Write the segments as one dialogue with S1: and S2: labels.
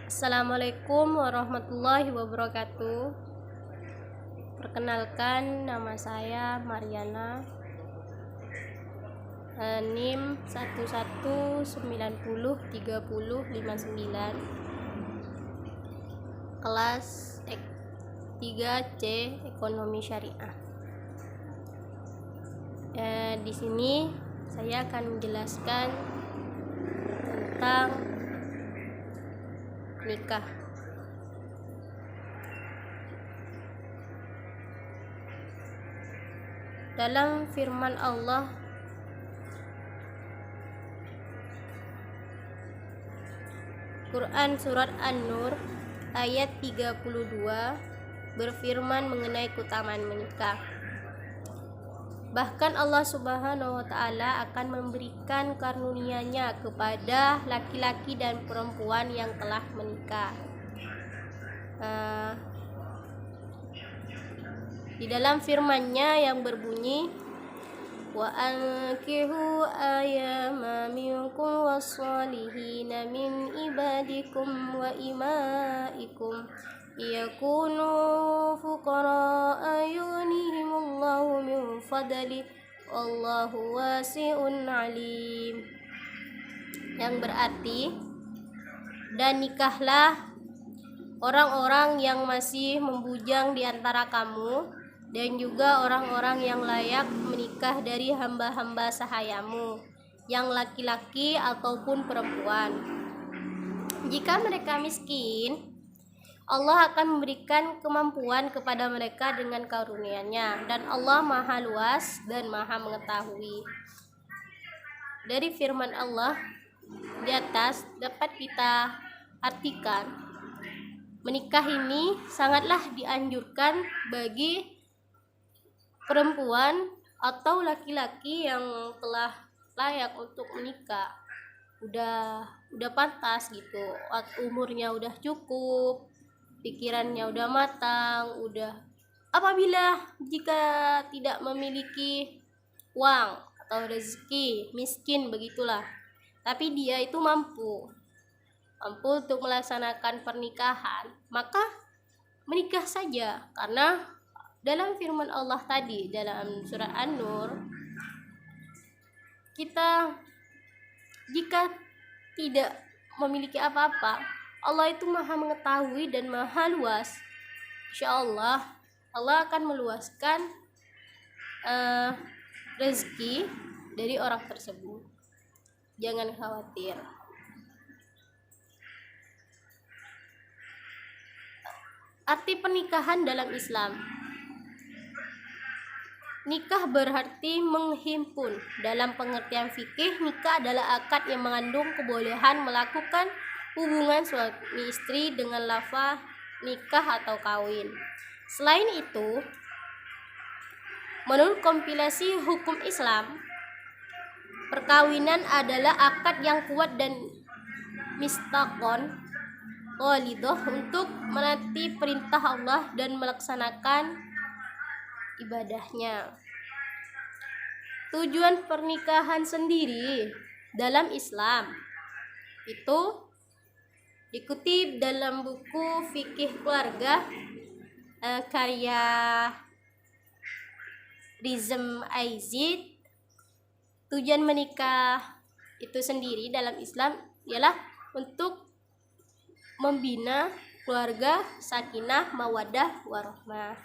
S1: Assalamualaikum warahmatullahi wabarakatuh. Perkenalkan, nama saya Mariana, NIM 11903059, kelas 3C Ekonomi Syariah. Di sini saya akan menjelaskan tentang nikah. Dalam firman Allah Quran Surat An-Nur ayat 32 berfirman mengenai keutamaan menikah. Bahkan Allah Subhanahu wa Ta'ala akan memberikan karunia-Nya kepada laki-laki dan perempuan yang telah menikah. Di dalam firman-Nya yang berbunyi, wa ankihu ayyama minkum was-solihina min ibadikum wa imaikum yakunu fuqara yughnihimullahu min fadli wallahu wasi'un alim, yang berarti, dan nikahlah orang-orang yang masih membujang di antara kamu dan juga orang-orang yang layak menikah dari hamba-hamba sahayamu yang laki-laki ataupun perempuan. Jika mereka miskin, Allah akan memberikan kemampuan kepada mereka dengan karunia-Nya, dan Allah Maha Luas dan Maha Mengetahui. Dari firman Allah di atas dapat kita artikan, menikah ini sangatlah dianjurkan bagi perempuan atau laki-laki yang telah layak untuk menikah. Udah pantas gitu, umurnya udah cukup, pikirannya udah matang, apabila jika tidak memiliki uang atau rezeki, miskin begitulah, tapi dia itu mampu untuk melaksanakan pernikahan, maka menikah saja. Karena dalam firman Allah tadi dalam surat An-Nur, kita jika tidak memiliki apa-apa, Allah itu Maha Mengetahui dan Maha Luas. Insyaallah Allah akan meluaskan rezeki dari orang tersebut. Jangan khawatir. Arti pernikahan dalam Islam. Nikah berarti menghimpun. Dalam pengertian fikih, nikah adalah akad yang mengandung kebolehan melakukan hubungan suami istri dengan lafaz nikah atau kawin. Selain itu, menurut kompilasi hukum Islam, perkawinan adalah akad yang kuat dan mistaqon walidoh untuk menaati perintah Allah dan melaksanakan ibadahnya. Tujuan pernikahan sendiri dalam Islam itu dikutip dalam buku Fikih Keluarga karya Rizm Aizid. Tujuan menikah itu sendiri dalam Islam ialah untuk membina keluarga sakinah, mawaddah, warahmah.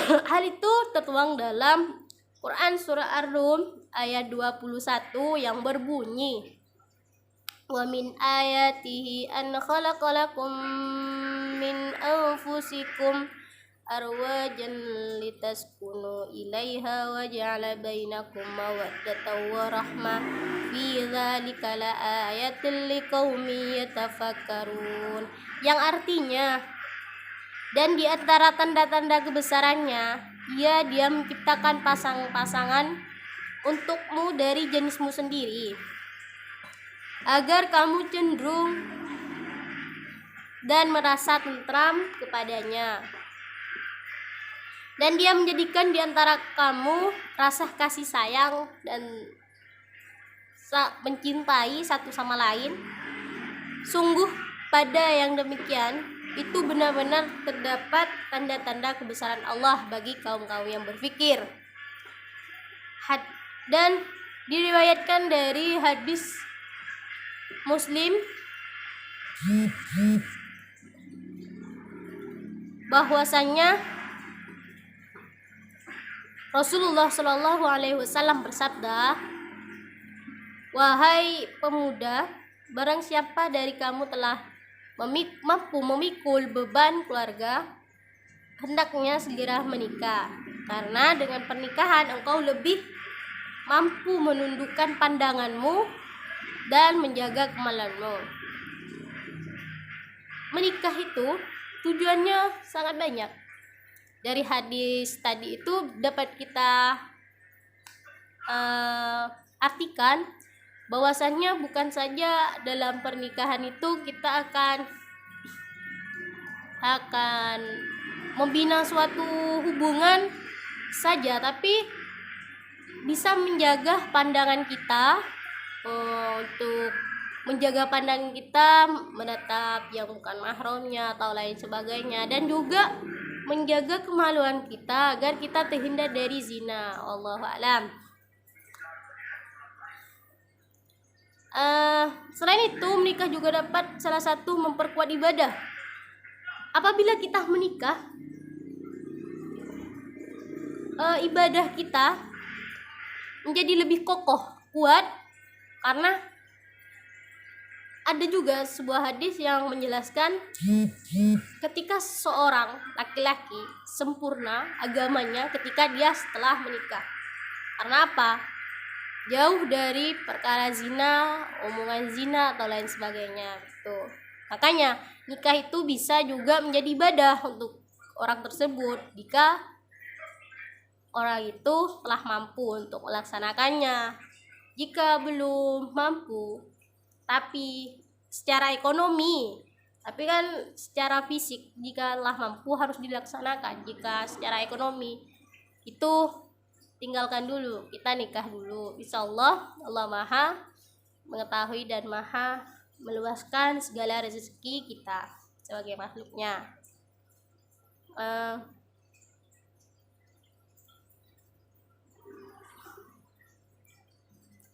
S1: Hal itu tertuang dalam Quran Surah Ar-Rum ayat 21 yang berbunyi, wa min ayatihi an khalaqalakum min anfusikum arwajan litaskunu ilaiha wa ja'ala bainakum mawaddatan wa rahmah fi dzalika laayatil liqaumin yatafakkarun, yang artinya, dan di antara tanda-tanda kebesarannya dia menciptakan pasangan untukmu dari jenismu sendiri, agar kamu cenderung dan merasa tentram kepadanya. Dan dia menjadikan di antara kamu rasa kasih sayang dan mencintai satu sama lain, Sungguh pada yang demikian itu benar-benar terdapat tanda-tanda kebesaran Allah bagi kaum-kaum yang berfikir. Dan diriwayatkan dari hadis Muslim bahwasanya Rasulullah Shallallahu Alaihi Wasallam bersabda, "Wahai pemuda, barang siapa dari kamu telah mampu memikul beban keluarga, hendaknya segera menikah, karena dengan pernikahan engkau lebih mampu menundukkan pandanganmu dan menjaga kemaluanmu." Menikah itu tujuannya sangat banyak. Dari hadis tadi itu dapat kita artikan bahwasannya bukan saja dalam pernikahan itu kita akan membina suatu hubungan saja, tapi bisa menjaga pandangan kita, untuk menjaga pandangan kita menatap yang bukan mahramnya atau lain sebagainya, dan juga menjaga kemaluan kita agar kita terhindar dari zina. Wallahu a'lam. Selain itu, menikah juga dapat salah satu memperkuat ibadah. Apabila kita menikah, ibadah kita menjadi lebih kokoh, kuat, karena ada juga sebuah hadis yang menjelaskan ketika seorang laki-laki sempurna agamanya ketika dia setelah menikah. Karena apa? Jauh dari perkara zina, omongan zina atau lain sebagainya gitu. Makanya nikah itu bisa juga menjadi ibadah untuk orang tersebut jika orang itu telah mampu untuk melaksanakannya. Jika belum mampu, tapi secara ekonomi, tapi kan secara fisik jika telah mampu harus dilaksanakan. Jika secara ekonomi itu tinggalkan dulu, kita nikah dulu. Insyaallah Allah Maha mengetahui dan Maha meluaskan segala rezeki kita sebagai makhluknya.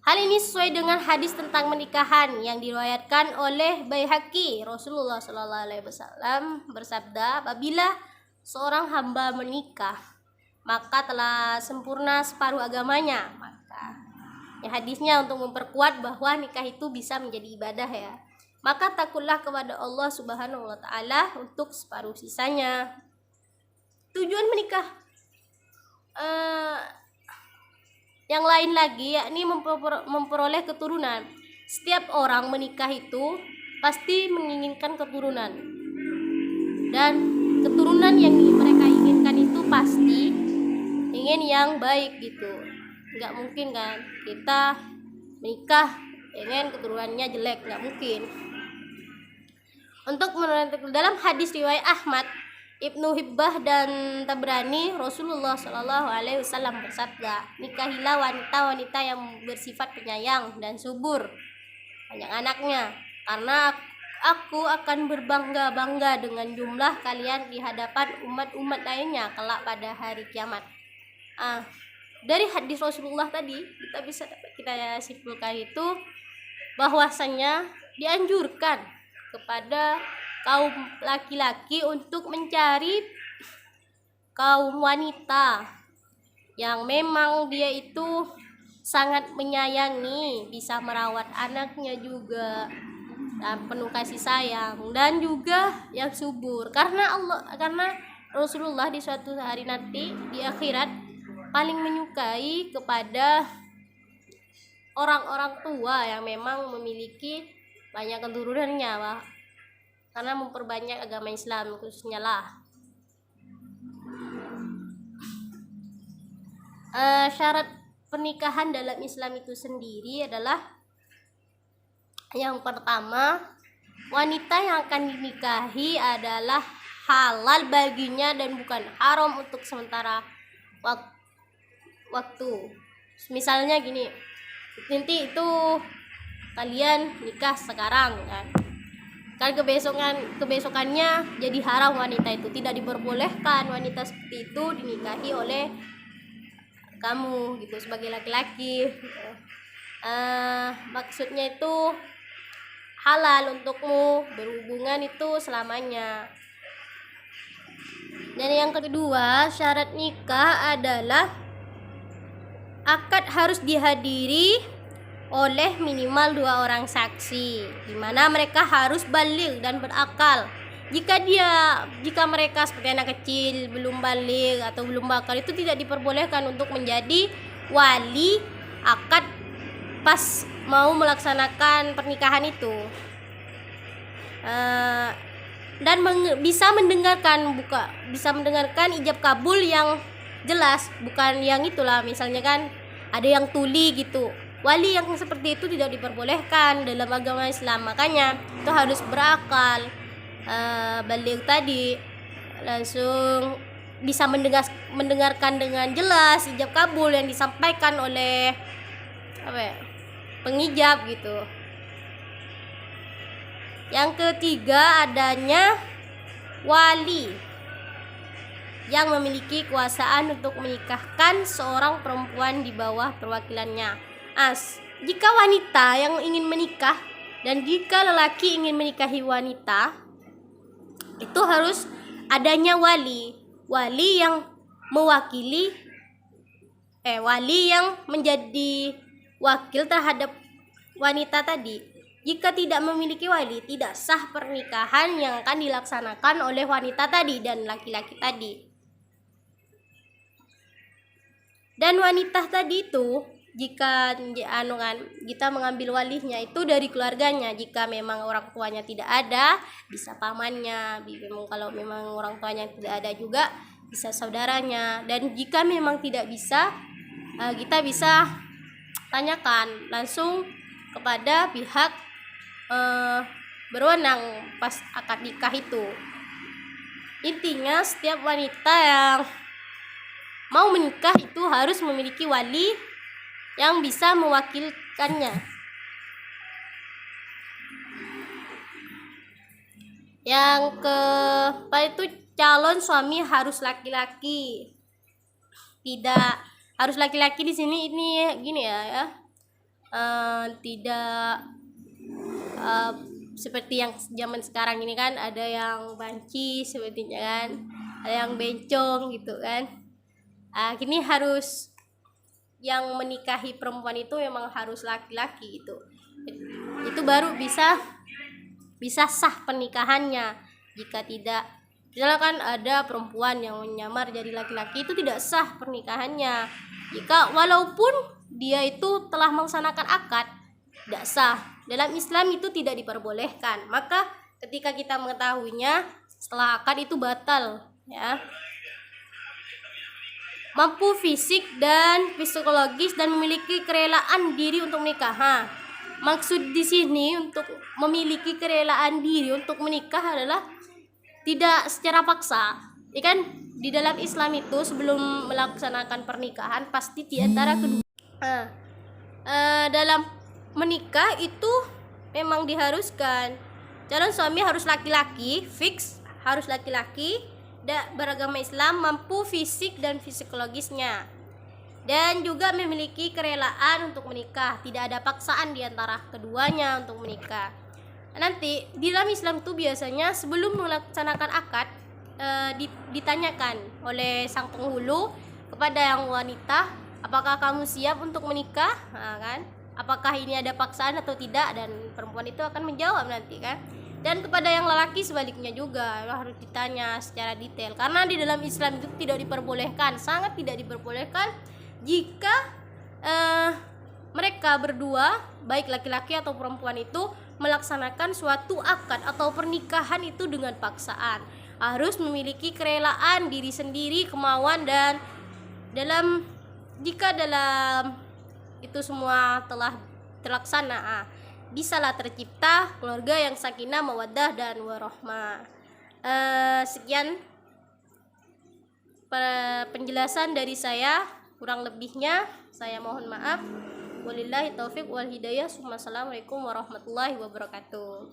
S1: Hal ini sesuai dengan hadis tentang menikahan yang diriwayatkan oleh Baihaqi. Rasulullah Shallallahu Alaihi Wasallam bersabda, apabila seorang hamba menikah, maka telah sempurna separuh agamanya. Maka hadisnya untuk memperkuat bahwa nikah itu bisa menjadi ibadah ya. Maka takutlah kepada Allah Subhanahu wa taala untuk separuh sisanya. Tujuan menikah yang lain lagi yakni memperoleh keturunan. Setiap orang menikah itu pasti menginginkan keturunan. Dan keturunan yang mereka inginkan itu pasti ingin yang baik gitu. Nggak mungkin kan kita menikah ingin keturunannya jelek, nggak mungkin. Untuk menentukan dalam hadis riwayat Ahmad, Ibnu Hibbah dan Tabrani, Rasulullah Shallallahu Alaihi Wasallam bersabda, nikahilah wanita-wanita yang bersifat penyayang dan subur banyak anaknya, karena aku akan berbangga-bangga dengan jumlah kalian di hadapan umat-umat lainnya kelak pada hari kiamat. Dari hadis Rasulullah tadi kita simpulkan itu bahwasanya dianjurkan kepada kaum laki-laki untuk mencari kaum wanita yang memang dia itu sangat menyayangi, bisa merawat anaknya juga dan penuh kasih sayang, dan juga yang subur, karena Rasulullah di suatu hari nanti di akhirat paling menyukai kepada orang-orang tua yang memang memiliki banyak keturunannya, karena memperbanyak agama Islam khususnya lah. Syarat pernikahan dalam Islam itu sendiri adalah yang pertama, wanita yang akan dinikahi adalah halal baginya dan bukan haram untuk sementara waktu. Misalnya gini, nanti itu kalian nikah sekarang kan, kan kebesokannya jadi haram wanita itu, tidak diperbolehkan wanita seperti itu dinikahi oleh kamu gitu sebagai laki-laki. Maksudnya itu halal untukmu berhubungan itu selamanya. Dan yang kedua, syarat nikah adalah akad harus dihadiri oleh minimal 2 orang saksi, di mana mereka harus baligh dan berakal. Jika mereka seperti anak kecil belum baligh atau belum bakal, itu tidak diperbolehkan untuk menjadi wali akad pas mau melaksanakan pernikahan itu. Dan bisa mendengarkan ijab kabul yang jelas, bukan yang itulah misalnya kan ada yang tuli gitu. Wali yang seperti itu tidak diperbolehkan dalam agama Islam, makanya itu harus berakal, baligh tadi, langsung bisa mendengarkan dengan jelas ijab kabul yang disampaikan oleh pengijab gitu. Yang ketiga, adanya wali yang memiliki kekuasaan untuk menikahkan seorang perempuan di bawah perwakilannya. Jika wanita yang ingin menikah dan jika lelaki ingin menikahi wanita, itu harus adanya wali yang mewakili wali yang menjadi wakil terhadap wanita tadi. Jika tidak memiliki wali, tidak sah pernikahan yang akan dilaksanakan oleh wanita tadi dan laki-laki tadi. Dan wanita tadi itu jika kita mengambil walinya itu dari keluarganya. Jika memang orang tuanya tidak ada, bisa pamannya. Kalau memang orang tuanya tidak ada juga, bisa saudaranya. Dan jika memang tidak bisa, kita bisa tanyakan langsung kepada pihak berwenang pas akad nikah itu. Intinya setiap wanita yang mau menikah itu harus memiliki wali yang bisa mewakilkannya. Yang keempat itu calon suami harus laki-laki. Tidak harus laki-laki di sini ini gini ya. Tidak seperti yang zaman sekarang ini kan, ada yang banci sepertinya kan, ada yang bencong gitu kan. Kini harus yang menikahi perempuan itu memang harus laki-laki itu baru bisa sah pernikahannya. Jika tidak, misalkan ada perempuan yang menyamar jadi laki-laki, itu tidak sah pernikahannya. Jika walaupun dia itu telah melaksanakan akad, tidak sah. Dalam Islam itu tidak diperbolehkan. Maka ketika kita mengetahuinya setelah akad itu batal ya. Mampu fisik dan psikologis dan memiliki kerelaan diri untuk menikah. Maksud di sini untuk memiliki kerelaan diri untuk menikah adalah tidak secara paksa. Ya kan, di dalam Islam itu sebelum melaksanakan pernikahan pasti di antara kedua dalam menikah itu memang diharuskan calon suami harus laki-laki, fix harus laki-laki, beragama Islam, mampu fisik dan psikologisnya, dan juga memiliki kerelaan untuk menikah. Tidak ada paksaan di antara keduanya untuk menikah. Nanti di dalam Islam itu biasanya sebelum melaksanakan akad ditanyakan oleh sang penghulu kepada yang wanita, apakah kamu siap untuk menikah? Kan? Apakah ini ada paksaan atau tidak, dan perempuan itu akan menjawab nanti kan. Dan kepada yang lelaki sebaliknya juga harus ditanya secara detail, karena di dalam Islam itu tidak diperbolehkan, sangat tidak diperbolehkan jika mereka berdua, baik laki-laki atau perempuan itu melaksanakan suatu akad atau pernikahan itu dengan paksaan. Harus memiliki kerelaan diri sendiri, kemauan, dan jika dalam itu semua telah terlaksana, bisalah tercipta keluarga yang sakinah, mawaddah, dan warahmah. Sekian penjelasan dari saya, kurang lebihnya saya mohon maaf. Wabillahi taufik wal hidayah. Assalamualaikum warahmatullahi wabarakatuh.